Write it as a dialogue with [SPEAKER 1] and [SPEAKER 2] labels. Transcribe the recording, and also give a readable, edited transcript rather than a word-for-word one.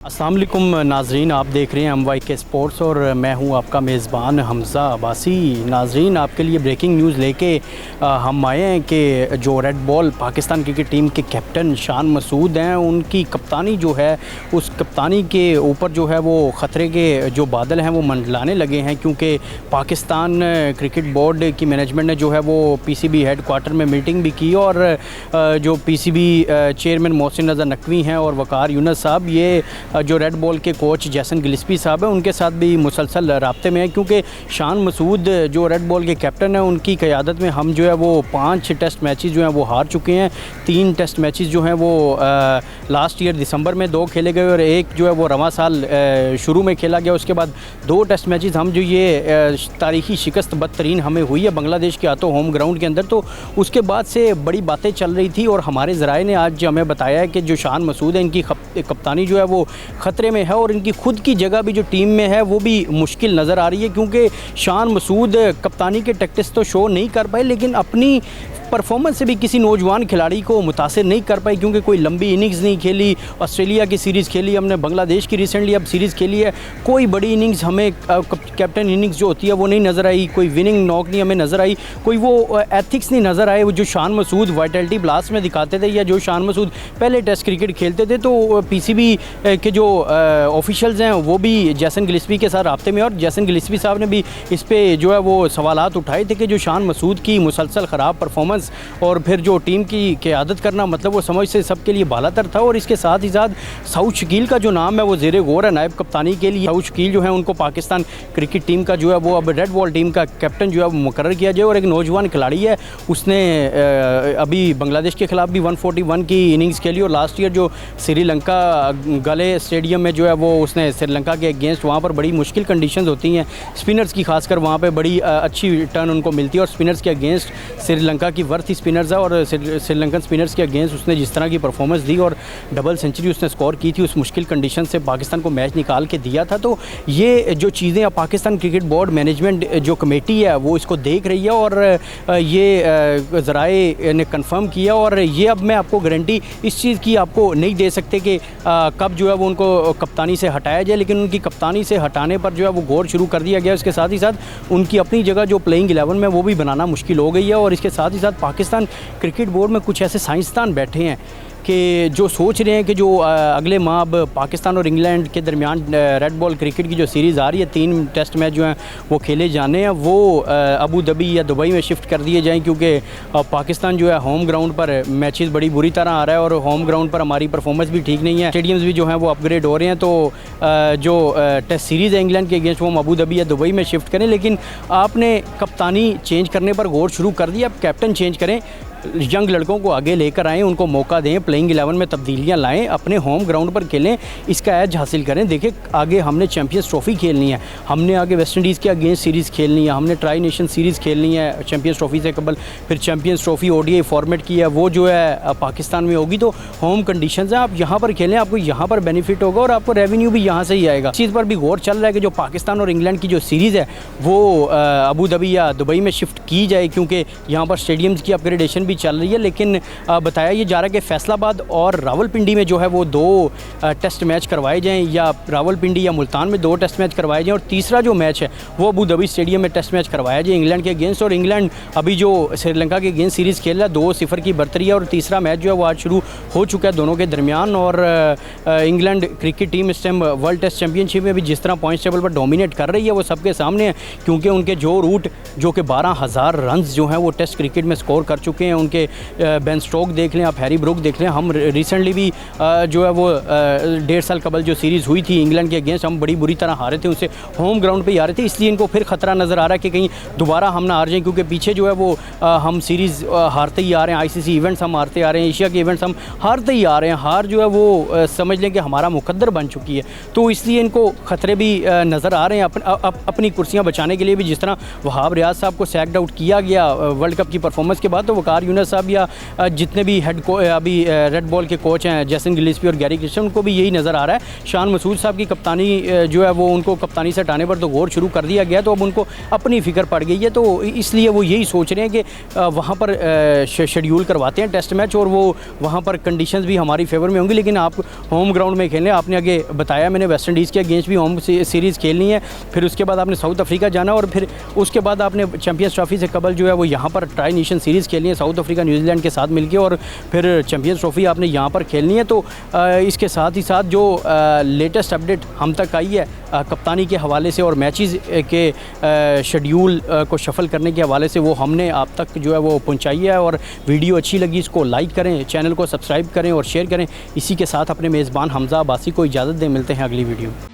[SPEAKER 1] अस्सलाम वालेकुम नाजरीन, आप देख रहे हैं MYK स्पोर्ट्स और मैं हूं आपका मेज़बान हमज़ा अब्बासी। नाजरीन, आपके लिए ब्रेकिंग न्यूज़ लेके हम आए हैं कि जो red ball Pakistan cricket team के कैप्टन शान मसूद हैं, उनकी कप्तानी जो है, उस कप्तानी के ऊपर जो है वो ख़तरे के जो बादल हैं वो मंडलाने लगे हैं, क्योंकि पाकिस्तान क्रिकेट बोर्ड की मैनेजमेंट ने जो है वो PCB हेड क्वार्टर में मीटिंग भी की और जो PCB चेयरमैन मोहसिन रज़ा नकवी हैं और वक़ार यूनुस साहब, ये जो रेड बॉल के कोच जैसन गिलिस्पी साहब हैं, उनके साथ भी मुसलसल राब्ते में है, क्योंकि शान मसूद जो रेड बॉल के कैप्टन हैं, उनकी क़यादत में हम जो है वो 5 टेस्ट मैचेस जो हैं वो हार चुके हैं। 3 टेस्ट मैचेस जो हैं वो लास्ट ईयर दिसंबर में 2 खेले गए और एक जो है वो रवां साल शुरू में खेला गया। उसके बाद 2 टेस्ट मैचेस हम जो ये तारीखी शिकस्त बदतरीन हमें हुई है बांग्लादेश के हाथों होम ग्राउंड के अंदर, तो उसके बाद से बड़ी बातें चल रही थी और हमारे ज़राए ने आज हमें बताया है कि जो शान मसूद है, इनकी कप्तानी जो है वो ख़तरे में है और इनकी खुद की जगह भी जो टीम में है वो भी मुश्किल नज़र आ रही है, क्योंकि शान मसूद कप्तानी के टैक्टिक्स तो शो नहीं कर पाए, लेकिन अपनी परफॉर्मेंस से भी किसी नौजवान खिलाड़ी को मुतासिर नहीं कर पाई, क्योंकि कोई लंबी इनिंग्स नहीं खेली। ऑस्ट्रेलिया की सीरीज़ खेली हमने, बांग्लादेश की रिसेंटली अब सीरीज़ खेली है, कोई बड़ी इनिंग्स हमें कैप्टन इनिंग्स जो होती है वो नहीं नज़र आई, कोई विनिंग नॉक नहीं हमें नज़र आई, कोई वो एथिक्स नहीं नज़र आए वो जो शान मसूद वाइटलिटी ब्लास्ट में दिखाते थे या जो शान मसूद पहले टेस्ट क्रिकेट खेलते थे। तो PCB के जो ऑफिशियल्स हैं वो भी जैसन गिलिस्पी के साथ राब्ते में, और जैसन गिलिस्पी साहब ने भी इस पर जो है वो सवालात उठाए थे कि जो शान मसूद की मुसलसल ख़राब परफॉर्मेंस और फिर जो टीम की क़यादत करना, मतलब वो समझ से सबके लिए बालातर था। और इसके साथ ही साथ सऊद शकील का जो नाम है वो ज़ेरे गौर है नायब कप्तानी के लिए। सऊद शकील जो है उनको पाकिस्तान क्रिकेट टीम का जो है वो अब रेड बॉल टीम का कैप्टन जो है वो मुकर्रर किया जाए। और एक नौजवान खिलाड़ी है, उसने अभी बांग्लादेश के ख़िलाफ़ भी 141 की इनिंग्स खेली और लास्ट ईयर जो श्रीलंका गले स्टेडियम में जो है वो उसने श्रीलंका के अगेंस्ट, वहाँ पर बड़ी मुश्किल कंडीशंस होती हैं स्पिनर्स की, खासकर वहाँ पे बड़ी अच्छी टर्न उनको मिलती है और स्पिनर्स के अगेंस्ट श्रीलंका की वर्थ स्पिनर्स है और श्रीलंकन स्पिनर्स के अगेंस्ट उसने जिस तरह की परफॉर्मेंस दी और डबल सेंचुरी उसने स्कोर की थी, उस मुश्किल कंडीशन से पाकिस्तान को मैच निकाल के दिया था। तो ये जो चीज़ें अब पाकिस्तान क्रिकेट बोर्ड मैनेजमेंट जो कमेटी है वो इसको देख रही है और ये ज़राए ने कंफर्म किया। और ये अब मैं आपको गारंटी इस चीज़ की आपको नहीं दे सकते कि कब जो है वो उनको कप्तानी से हटाया जाए, लेकिन उनकी कप्तानी से हटाने पर जो है वो गौर शुरू कर दिया गया। इसके साथ ही साथ उनकी अपनी जगह जो प्लेइंग 11 में वो भी बनाना मुश्किल हो गई है। और इसके साथ ही साथ पाकिस्तान क्रिकेट बोर्ड में कुछ ऐसे साइंसदान बैठे हैं कि जो सोच रहे हैं कि जो अगले माह अब पाकिस्तान और इंग्लैंड के दरमियान रेड बॉल क्रिकेट की जो सीरीज़ आ रही है, 3 टेस्ट मैच जो हैं वो खेले जाने हैं, वो अबू धाबी या दुबई में शिफ्ट कर दिए जाएं, क्योंकि पाकिस्तान जो है होम ग्राउंड पर मैचेस बड़ी बुरी तरह आ रहा है और होम ग्राउंड पर हमारी परफॉर्मेंस भी ठीक नहीं है। स्टेडियम्स भी जो हैं वो अपग्रेड हो रहे हैं, तो जो टेस्ट सीरीज़ है इंग्लैंड के अगेंस्ट वो हम अबू धाबी या दुबई में शिफ्ट करें। लेकिन आपने कप्तानी चेंज करने पर गौर शुरू कर दिया, आप कैप्टन चेंज करें, यंग लड़कों को आगे लेकर आएँ, उनको मौका दें, प्लेइंग 11 में तब्दीलियां लाएं, अपने होम ग्राउंड पर खेलें, इसका एज हासिल करें। देखिए आगे हमने चैम्पियंस ट्रॉफ़ी खेलनी है, हमने आगे वेस्ट इंडीज़ के अगेंस्ट सीरीज़ खेलनी है, हमने ट्राई नेशन सीरीज़ खेलनी है चैम्पियंस ट्रॉफ़ी से कबल, फिर चैम्पियंस ट्रॉफ़ी ODI फॉर्मेट की है वो जो है पाकिस्तान में होगी। तो होम कंडीशंस हैं, आप यहाँ पर खेलें, आपको यहाँ पर बेनिफिट होगा और आपको रेवेन्यू भी यहाँ से ही आएगा। इस चीज़ पर भी गौर चल रहा है कि जो पाकिस्तान और इंग्लैंड की जो सीरीज़ है वो अबू धाबी या दुबई में शिफ्ट की जाए, क्योंकि यहाँ पर स्टेडियम्स की अपग्रेडेशन भी चल रही है। लेकिन बताया ये जा रहा है कि फैसलाबाद और रावलपिंडी में जो है वो 2 टेस्ट मैच करवाए जाएं, या रावलपिंडी या मुल्तान में 2 टेस्ट मैच करवाए जाएं और तीसरा जो मैच है वो अबू धाबी स्टेडियम में टेस्ट मैच करवाया जाए इंग्लैंड के अगेंस्ट। और इंग्लैंड अभी जो श्रीलंका के अगेंस्ट सीरीज़ खेल रहा है 2-0 की बर्तरी है और तीसरा मैच जो है वो आज शुरू हो चुका है दोनों के दरमियान। और इंग्लैंड क्रिकेट टीम इस टाइम वर्ल्ड टेस्ट चैम्पियनशिप में भी जिस तरह पॉइंट्स टेबल पर डोमिनेट कर रही है वो सबके सामने है, क्योंकि उनके जो रूट जो कि 12,000 रन जो हैं वो टेस्ट क्रिकेट में स्कोर कर चुके हैं। उनके बेन स्टोक देख लें, आप हैरी ब्रूक देख लें, हम रिसेंटली भी जो है वो 1.5 साल कबल जो सीरीज़ हुई थी इंग्लैंड के अगेंस्ट हम बड़ी बुरी तरह हारे थे, उनसे होम ग्राउंड पे ही हारे थे, इसलिए इनको फिर ख़तरा नज़र आ रहा है कि कहीं दोबारा हम ना हार जाएं, क्योंकि पीछे जो है वो हम सीरीज़ हारते ही आ रहे हैं, ICC इवेंट्स हम हारते आ रहे हैं, एशिया के इवेंट्स हम हारते ही आ रहे हैं, हार जो है वो समझ लें कि हमारा मुकद्दर बन चुकी है। तो इसलिए इनको ख़तरे भी नज़र आ रहे हैं अपनी कुर्सियाँ बचाने के लिए भी। जिस तरह वहाब रियाज साहब को सैक्ड आउट किया गया वर्ल्ड कप की परफॉर्मेंस के बाद, तो वकार यूनुस साहब या जितने भी अभी रेड बॉल के कोच हैं जैसन गिलिस्पी और गैरी क्रिस्टन, उनको भी यही नज़र आ रहा है। शान मसूद साहब की कप्तानी जो है वो उनको कप्तानी से हटाने पर तो गौर शुरू कर दिया गया, तो अब उनको अपनी फ़िक्र पड़ गई है, तो इसलिए वो यही सोच रहे हैं कि वहाँ पर शेड्यूल करवाते हैं टेस्ट मैच और वो वहाँ पर कंडीशंस भी हमारी फेवर में होंगी, लेकिन आप होम ग्राउंड में खेलें। आपने आगे बताया मैंने वेस्ट इंडीज़ के अगेंस्ट भी होम सीरीज़ खेलनी है, फिर उसके बाद आपने साउथ अफ्रीका जाना और फिर उसके बाद आपने चैंपियंस ट्रॉफी से कबल जो है वो यहाँ पर ट्राई नेशन सीरीज़ खेलनी है साउथ अफ्रीका न्यूजीलैंड के साथ मिलकर, और फिर चैंपियंस ट्रॉफी आपने यहाँ पर खेलनी है। तो इसके साथ ही साथ जो लेटेस्ट अपडेट हम तक आई है कप्तानी के हवाले से और मैचेस के शेड्यूल को शफल करने के हवाले से, वो हमने आप तक जो है वो पहुंचाई है। और वीडियो अच्छी लगी इसको लाइक करें, चैनल को सब्सक्राइब करें और शेयर करें। इसी के साथ अपने मेज़बान हमज़ा अब्बासी को इजाज़त दें, मिलते हैं अगली वीडियो।